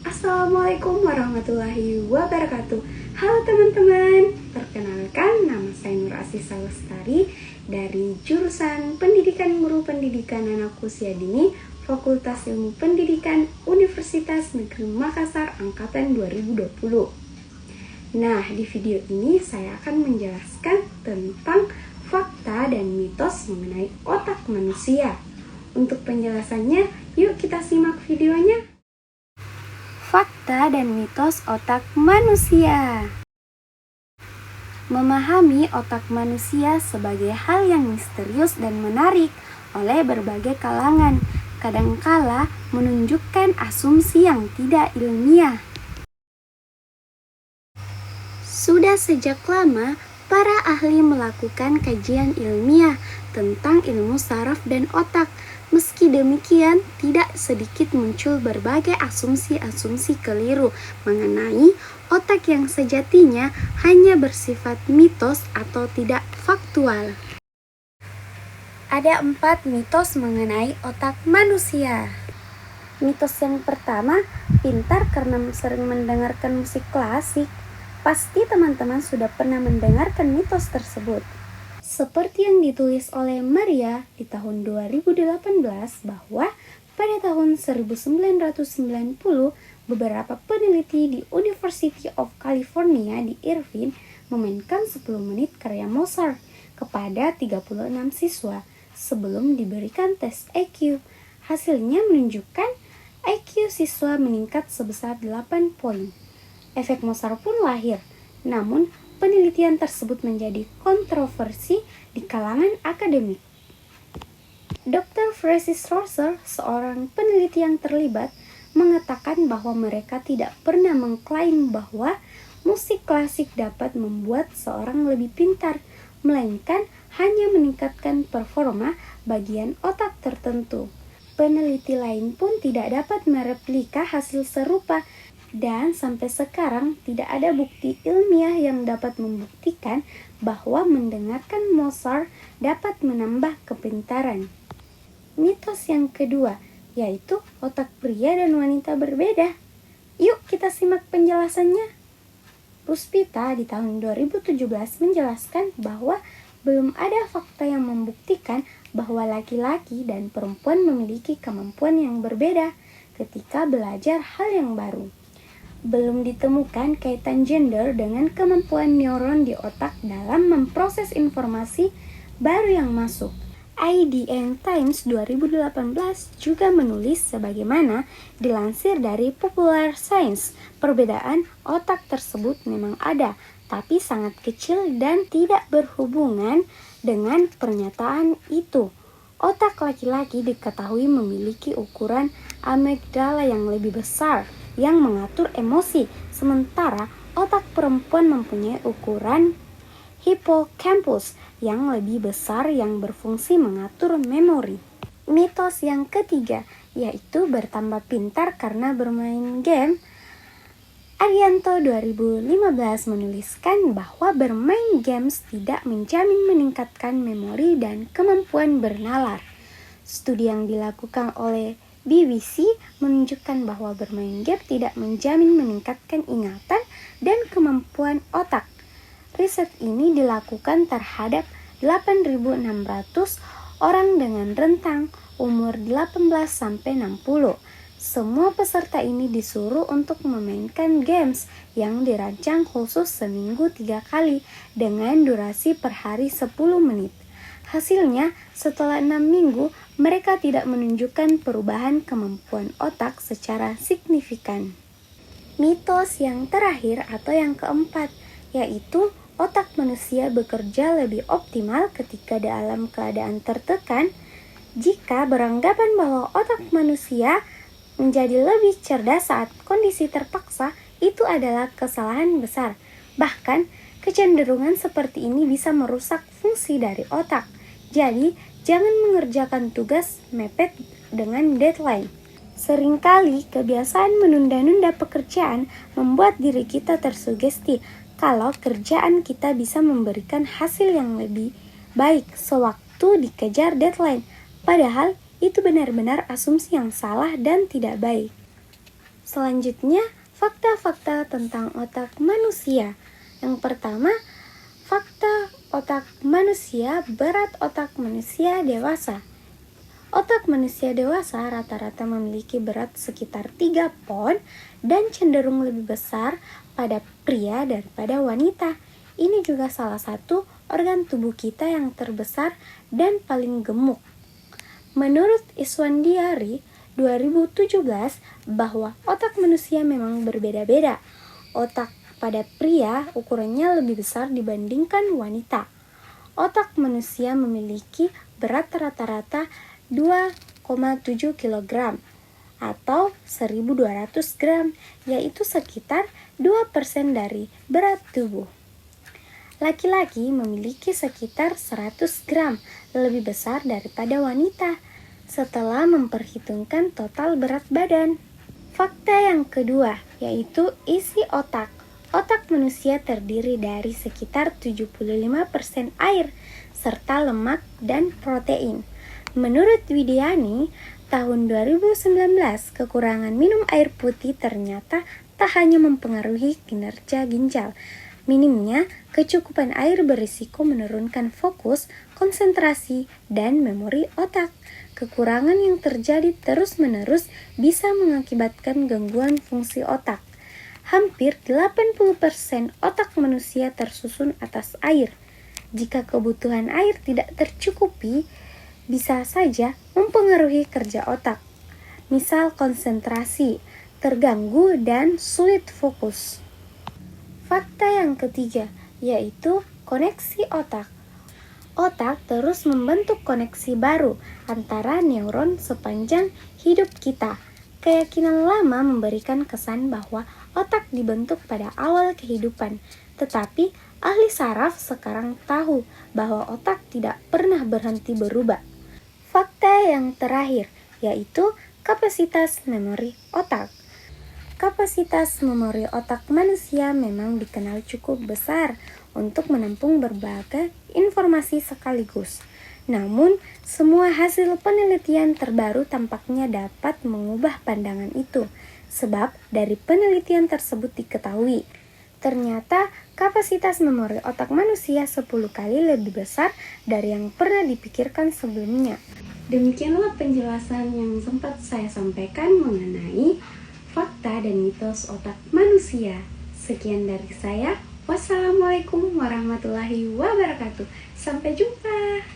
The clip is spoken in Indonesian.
Assalamualaikum warahmatullahi wabarakatuh. Halo teman-teman, perkenalkan nama saya Nur Asisa Lestari dari jurusan Pendidikan Guru Pendidikan Anak Usia Dini, Fakultas Ilmu Pendidikan Universitas Negeri Makassar Angkatan 2020. Nah, di video ini saya akan menjelaskan tentang fakta dan mitos mengenai otak manusia. Untuk penjelasannya, yuk kita simak videonya. Fakta dan mitos otak manusia. Memahami otak manusia sebagai hal yang misterius dan menarik oleh berbagai kalangan, kadangkala menunjukkan asumsi yang tidak ilmiah. Sudah sejak lama, para ahli melakukan kajian ilmiah tentang ilmu saraf dan otak. Meski demikian, tidak sedikit muncul berbagai asumsi-asumsi keliru mengenai otak yang sejatinya hanya bersifat mitos atau tidak faktual. Ada 4 mitos mengenai otak manusia. Mitos yang pertama, pintar karena sering mendengarkan musik klasik. Pasti teman-teman sudah pernah mendengarkan mitos tersebut. Seperti yang ditulis oleh Maria di tahun 2018 bahwa pada tahun 1990 beberapa peneliti di University of California di Irvine memainkan 10 menit karya Mozart kepada 36 siswa sebelum diberikan tes IQ. Hasilnya menunjukkan IQ siswa meningkat sebesar 8 poin. Efek Mozart pun lahir, namun penelitian tersebut menjadi kontroversi di kalangan akademik. Dr. Francis Rosser, seorang peneliti yang terlibat, mengatakan bahwa mereka tidak pernah mengklaim bahwa musik klasik dapat membuat seorang lebih pintar, melainkan hanya meningkatkan performa bagian otak tertentu. Peneliti lain pun tidak dapat mereplika hasil serupa, dan sampai sekarang tidak ada bukti ilmiah yang dapat membuktikan bahwa mendengarkan Mozart dapat menambah kepintaran. Mitos yang kedua, yaitu otak pria dan wanita berbeda. Yuk kita simak penjelasannya. Puspita di tahun 2017 menjelaskan bahwa belum ada fakta yang membuktikan bahwa laki-laki dan perempuan memiliki kemampuan yang berbeda ketika belajar hal yang baru. Belum ditemukan kaitan gender dengan kemampuan neuron di otak dalam memproses informasi baru yang masuk. IDN Times 2018 juga menulis sebagaimana dilansir dari Popular Science, perbedaan otak tersebut memang ada, tapi sangat kecil dan tidak berhubungan dengan pernyataan itu. Otak laki-laki diketahui memiliki ukuran amigdala yang lebih besar yang mengatur emosi, sementara otak perempuan mempunyai ukuran hippocampus yang lebih besar yang berfungsi mengatur memori. Mitos yang ketiga, yaitu bertambah pintar karena bermain game. Arianto 2015 menuliskan bahwa bermain games tidak menjamin meningkatkan memori dan kemampuan bernalar. Studi yang dilakukan oleh BBC menunjukkan bahwa bermain game tidak menjamin meningkatkan ingatan dan kemampuan otak. Riset ini dilakukan terhadap 8.600 orang dengan rentang umur 18-60. Semua peserta ini disuruh untuk memainkan games yang dirancang khusus seminggu 3 kali dengan durasi per hari 10 menit. Hasilnya, setelah 6 minggu, mereka tidak menunjukkan perubahan kemampuan otak secara signifikan. Mitos yang terakhir atau yang keempat, yaitu otak manusia bekerja lebih optimal ketika dalam keadaan tertekan. Jika beranggapan bahwa otak manusia menjadi lebih cerdas saat kondisi terpaksa, itu adalah kesalahan besar. Bahkan, kecenderungan seperti ini bisa merusak fungsi dari otak. Jadi, jangan mengerjakan tugas mepet dengan deadline. Seringkali kebiasaan menunda-nunda pekerjaan membuat diri kita tersugesti kalau kerjaan kita bisa memberikan hasil yang lebih baik sewaktu dikejar deadline. Padahal itu benar-benar asumsi yang salah dan tidak baik. Selanjutnya, fakta-fakta tentang otak manusia. Yang pertama, fakta otak manusia, berat otak manusia dewasa. Otak manusia dewasa rata-rata memiliki berat sekitar 3 pon dan cenderung lebih besar pada pria daripada wanita. Ini juga salah satu organ tubuh kita yang terbesar dan paling gemuk. Menurut Iswandiari 2017 bahwa otak manusia memang berbeda-beda. Otak pada pria ukurannya lebih besar dibandingkan wanita. Otak manusia memiliki berat rata-rata 2,7 kg atau 1.200 gram, yaitu sekitar 2% dari berat tubuh. Laki-laki memiliki sekitar 100 gram, lebih besar daripada wanita, setelah memperhitungkan total berat badan. Fakta yang kedua, yaitu isi otak. Otak manusia terdiri dari sekitar 75% air, serta lemak dan protein. Menurut Widiani, tahun 2019, kekurangan minum air putih ternyata tak hanya mempengaruhi kinerja ginjal. Minimnya kecukupan air berisiko menurunkan fokus, konsentrasi, dan memori otak. Kekurangan yang terjadi terus-menerus bisa mengakibatkan gangguan fungsi otak. Hampir 80% otak manusia tersusun atas air. Jika kebutuhan air tidak tercukupi, bisa saja mempengaruhi kerja otak. Misal konsentrasi, terganggu, dan sulit fokus. Fakta yang ketiga, yaitu koneksi otak. Otak terus membentuk koneksi baru antara neuron sepanjang hidup kita. Keyakinan lama memberikan kesan bahwa otak dibentuk pada awal kehidupan, tetapi ahli saraf sekarang tahu bahwa otak tidak pernah berhenti berubah. Fakta yang terakhir, yaitu kapasitas memori otak. Kapasitas memori otak manusia memang dikenal cukup besar untuk menampung berbagai informasi sekaligus. Namun, semua hasil penelitian terbaru tampaknya dapat mengubah pandangan itu, sebab dari penelitian tersebut diketahui, ternyata kapasitas memori otak manusia 10 kali lebih besar dari yang pernah dipikirkan sebelumnya. Demikianlah penjelasan yang sempat saya sampaikan mengenai fakta dan mitos otak manusia. Sekian dari saya. Wassalamualaikum warahmatullahi wabarakatuh. Sampai jumpa.